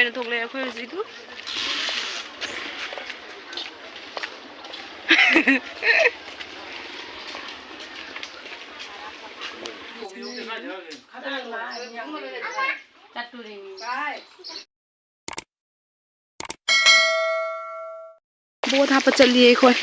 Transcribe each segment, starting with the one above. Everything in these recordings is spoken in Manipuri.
ꯂꯣꯏꯅ ꯊꯣꯛꯂꯛꯑꯦ ꯑꯩꯈꯣꯏ ꯍꯧꯖꯤꯛꯇꯨ ꯕꯣꯠ ꯍꯥꯞꯄ ꯆꯠꯂꯤꯌꯦ ꯑꯩꯈꯣꯏ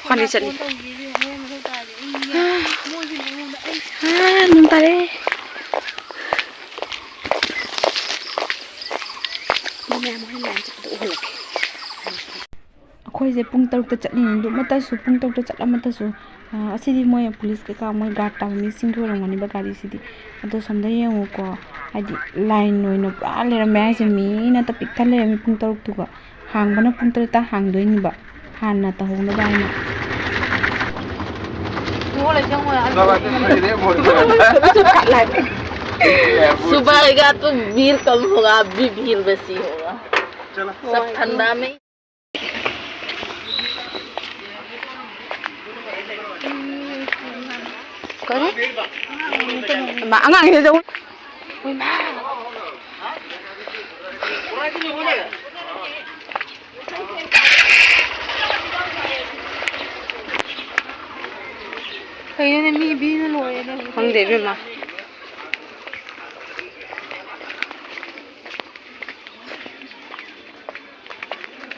ꯈ꯭ꯋꯥꯅꯤ ꯆꯠꯂꯤ ꯅꯣꯡ ꯇꯥꯔꯦ ꯑꯩꯈꯣꯏꯁꯦ ꯄꯨꯡ 6ꯇ ꯆꯠꯂꯤꯅꯤ ꯑꯃꯇꯁꯨ ꯄꯨꯡ 6ꯇ ꯆꯠꯂꯃꯇꯁꯨ ꯑꯁꯤꯗꯤ ꯃꯣꯏ ꯄꯨꯂꯤꯁ ꯀꯩꯀꯥ ꯃꯣꯏ ꯒꯥꯔꯗ ꯇꯥꯕ ꯃꯤꯁꯤꯡꯒꯤ ꯑꯣꯏꯔꯝꯒꯅꯤꯕ ꯒꯥꯔꯤꯁꯤꯗꯤ ꯑꯗꯣ ꯁꯣꯝꯗ ꯌꯦꯡꯉꯨꯀꯣ ꯍꯥꯏꯗꯤ ꯂꯥꯏꯟ ꯑꯣꯏꯅ ꯄꯨꯔꯥ ꯂꯩꯔꯝꯃꯦ ꯍꯥꯏꯁꯦ ꯃꯤꯅꯇ ꯄꯤꯛ ꯊꯟ ꯂꯩꯔꯝꯃꯤ ꯄꯨꯡ 6ꯇꯨꯒ ꯍꯥꯡꯕꯅ ꯄꯨꯡ 8ꯇ ꯍꯥꯡꯗꯣꯏꯅꯤꯕ ꯍꯥꯟꯅ तहौनबा है सुबह आएगा तो भीड़ कम होगा अब भी भीड़ बेसी होगा सब ठंडा में कहीं ने मी भी न लोए ने हम दे भी मां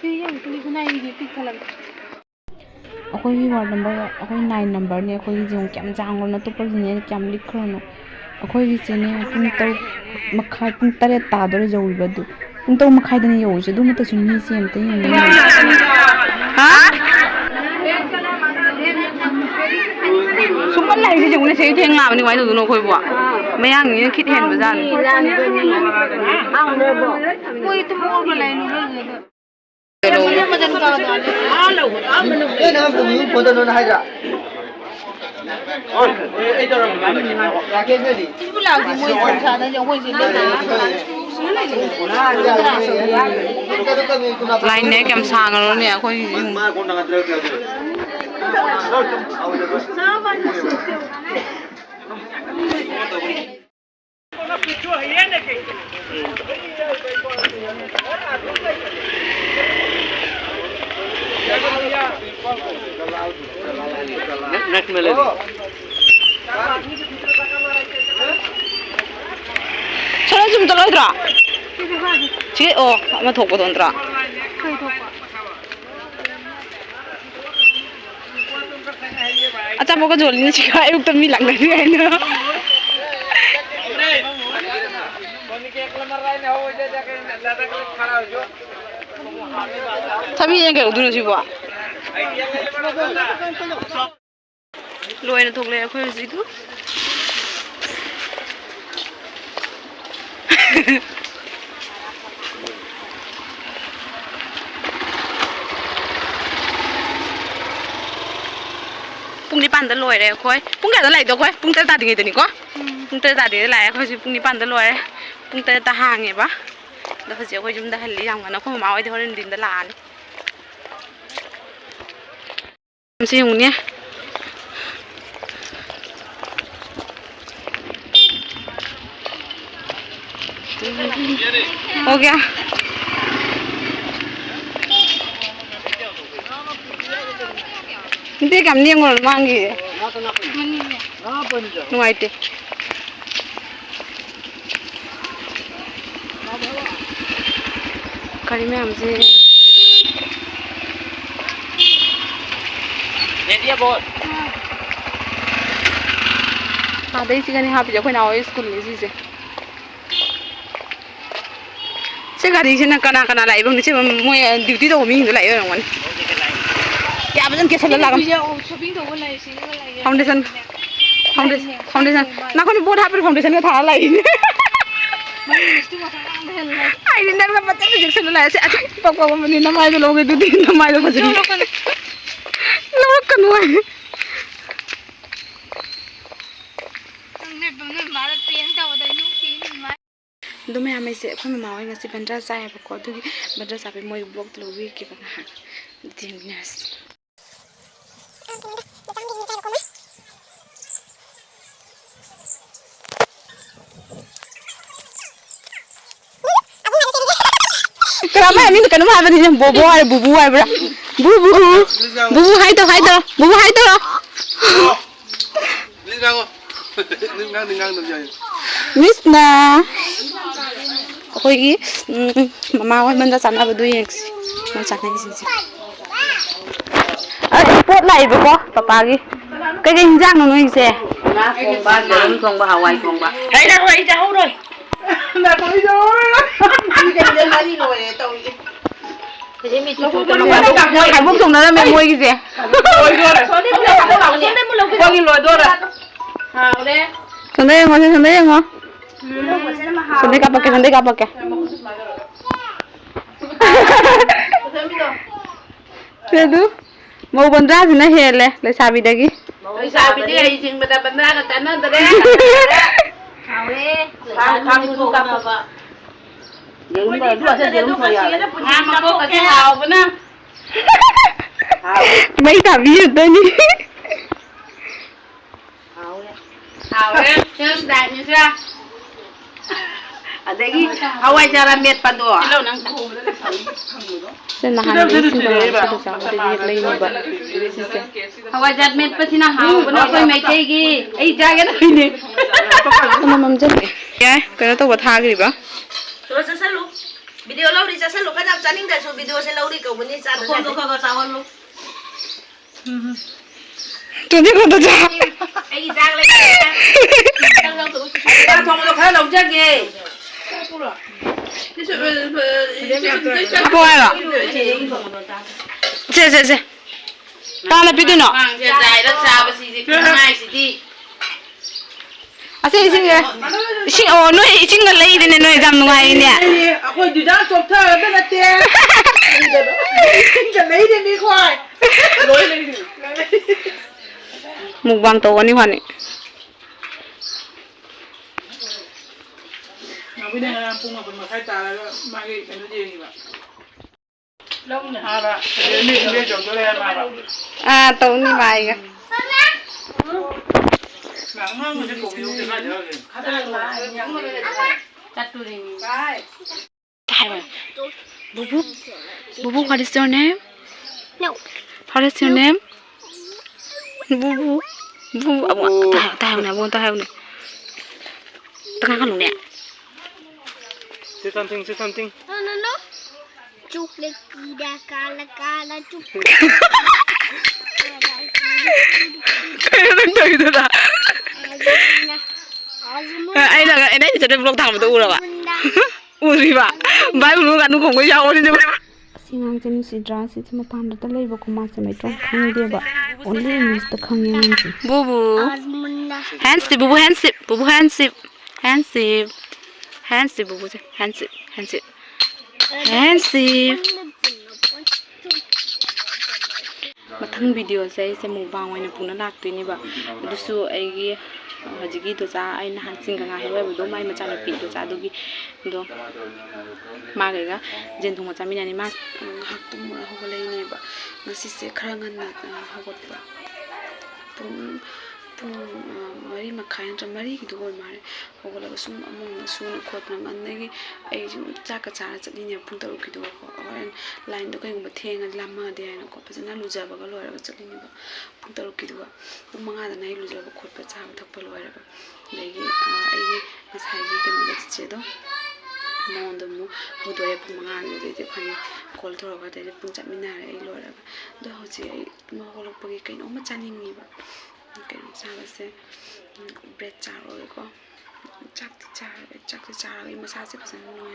फिर ये पुलिस बनाई ये पिक थलग अखोई वार्ड नंबर अखोई 9 नंबर ने अखोई जों क्याम चांगो न तो पर ने क्याम लिखरनो अखोई सेने पुंग 3 मखाय पुंग 8 तादोरे जौइबदु पुंग 3 मखाय दने यौसे दु मत सुनि से अमते हा सुमन लाइसे जोंने से थेंग लाबनि वाइ दनो खोइ बो मयांग नि खित हेन बजान कोई तो मोर बलाई नु लाइन ने केम सांगरो ने अखोई नेट में ले चलो 좀 떨어들어. 지금 아마 덮고던더라. अच्छा मोको झोली नहीं छिका एक तो मी लगना नहीं है ना तभी ये क्या उधर छिपा लोए ने थोक ले खोई जी तू पुंग 9ꯗ ꯂꯣꯏꯔꯦ ꯑꯩꯈꯣꯏ ꯄꯨꯡ ꯀꯌꯥꯗ ꯂꯥꯛꯏꯗꯣ ꯑꯩꯈꯣꯏ ꯄꯨꯡ 8 ꯇꯥꯗ꯭ꯔꯤꯉꯩꯗꯅꯤꯀꯣ ꯄꯨꯡ 8 ꯇꯥꯗ꯭ꯔꯤꯉꯩꯗ ꯂꯥꯛꯑꯦ ꯑꯩꯈꯣꯏꯁꯤ ꯄꯨꯡ 9ꯗ ꯂꯣꯏꯔꯦ ꯄꯨꯡ 8ꯗ ꯍꯥꯡꯉꯦꯕ ꯑꯗꯣ ꯍꯧꯖꯤꯛ ꯑꯩꯈꯣꯏ ꯌꯨꯝꯗ ꯍꯜꯂꯤ ꯌꯥꯝ ꯉꯟꯅ ꯑꯩꯈꯣꯏ ꯃꯃꯥ ꯍꯣꯏꯗꯤ ꯍꯣꯔꯦꯟ ꯅꯨꯡꯊꯤꯟꯗ ꯂꯥꯛꯑꯅꯤ ꯁꯤ ꯌꯦꯡꯉꯨꯅꯦ हो गया Hindi kam niya ngol mangi nuaite kari में हमसे ले दिया बोल आधे इसी का नहीं हाँ पे कोई ना हो स्कूल में इसी से गाड़ी से ना कना लाई बंग से मोय ड्यूटी तो मी हिंदू लाई हो रंगन क्या बजन कैसे लगा फाउंडेशन ना कोई बोर्ड हापर फाउंडेशन का था लाई आई दिन का बच्चा भी जैसे लाई से अच्छा पापा को मैंने नमाज तो लोगे दो दिन नमाज तो बजन लोग कनुआ दो मैं हमें से अपने माँ वाले से बंदर साए बको तो बंदर सापे मोई ब्लॉग तो लोगी कि बंगा Dinas. Kenapa ini kan apa nih bobo ada bubu ada bra bubu hai to bubu hai to Misna akhoi gi mama wa man da sana ba du yek ma chana gi sin pot lai ba ko papa gi cái hinjang nó nói gì Không ba giờ không ba hawai không ba. đấy là rồi cháu rồi Là tôi rồi. Đi lên đi rồi tôi. Thế mình chỉ tôi nó hải bốc nó là mẹ mua cái gì rồi rồi. Số đi một lần cái lồi rồi rồi. Hào đấy. 선대 영어 선대 깜빡해 그래도 mau benda sih hele le sabi dagi Sabi dia izin benda-benda katanya tadi. Khang dulu apa? Yang ini dua saja yang saya. Nama kok kasih hau benar. mấy sabi itu nih Hau ya, terus dah ni sih. Ada lagi hawai cara met padu. sen nahan di sini baru sudah sama di lain ba Hawai jar met pasti na hau benar koi mai tegi. Jaga na ini. sama mamjan ya kena tahu buat hari ba Terus selalu video lau di selalu kan nak cari dah so video selalu di kau bunyi cari. Kau kau sawal lu. tuh dia kata jah Jaga lagi. Kita thong lu khai lau jaga. apa ya se ta là biết nó Dài đất xa bác sĩ gì mai sĩ đi. xin xin nuôi xin là lấy đi nuôi dăm ngoài nè Aku juga chụp thơ bên là tiền. Cái lấy đi đi khoai. Lối lên đi. mục bang tàu anh đi hoàn này Bây giờ làm phun vào phần khai trà là mang cái gì vậy? Lông nhà ra, cái này bây giờ cho lên mà. à tàu đi bài kìa Nắng hơn mình sẽ cùng dùng cái này rồi. Cắt tu đi. Hi, Bubu. Bubu, what is your name? No. What is your name? Bubu. Bubu, tahu nè, buông tahu nè. Tengah kan lu nè. Say something. No. Cuklik tidak kala cuk. Kayak nang itu dah. Ai là cái này sẽ đem vlog thẳng vào tôi rồi ạ. Uri ba. Bai lu kan không có nhau đi. Singang chen si dra si chama pan da lei ba kuma se mai tong khang de ba. Only English ta khang yang ji. Bubu. Handsip bubu handsip. Bubu handsip. Handsip bubu se. Handsip. Mathang video sai se mukbang oina puna lak tuini ba dusu aigi hajigi to cha aina hansing ga ngai web do mai macha pi to cha dogi do ma ga jen thung cha mina ni ma hak tum ra ho lai ni ba ngasi se khara ngan na hogot ba pung mari makai ntra mari ki dogol mare hogola sum among sun khot na man nagi ai ju cha ka cha cha ni pung taru ki do hoen line do kai ngba thenga lamma de ai ko pajana luja ba ga lora ga chali ni ba pung taru ki do pung manga da nai luja ba khot pa cha ba thak pa lora ba legi ai masai gi ke na che do mon do mu hodo ya pung manga ni de khani kol thoro ga de pung cha mina ai lora ba do ho chi ai mo holok pa gi kai no ma chaning ni ba cái sao sẽ bread chả rồi có chắc thì chả rồi mà sao sẽ phải nói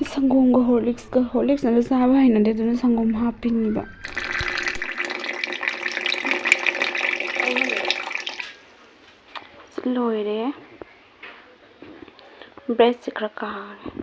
संगोम हॉर्लिक्स ना चाबा हैनदे अदुना संगोम हापिनिबा लोइरे ब्रेड से खरा कारे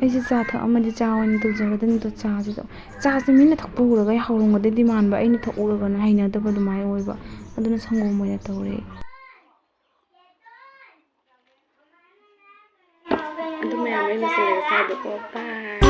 ऐसे चा थी चावन तौजगदनी तो चासे मीना थप हौरगदी मानब अगर थकूरगना हैनदब अदुना संगोम तौरे बाय।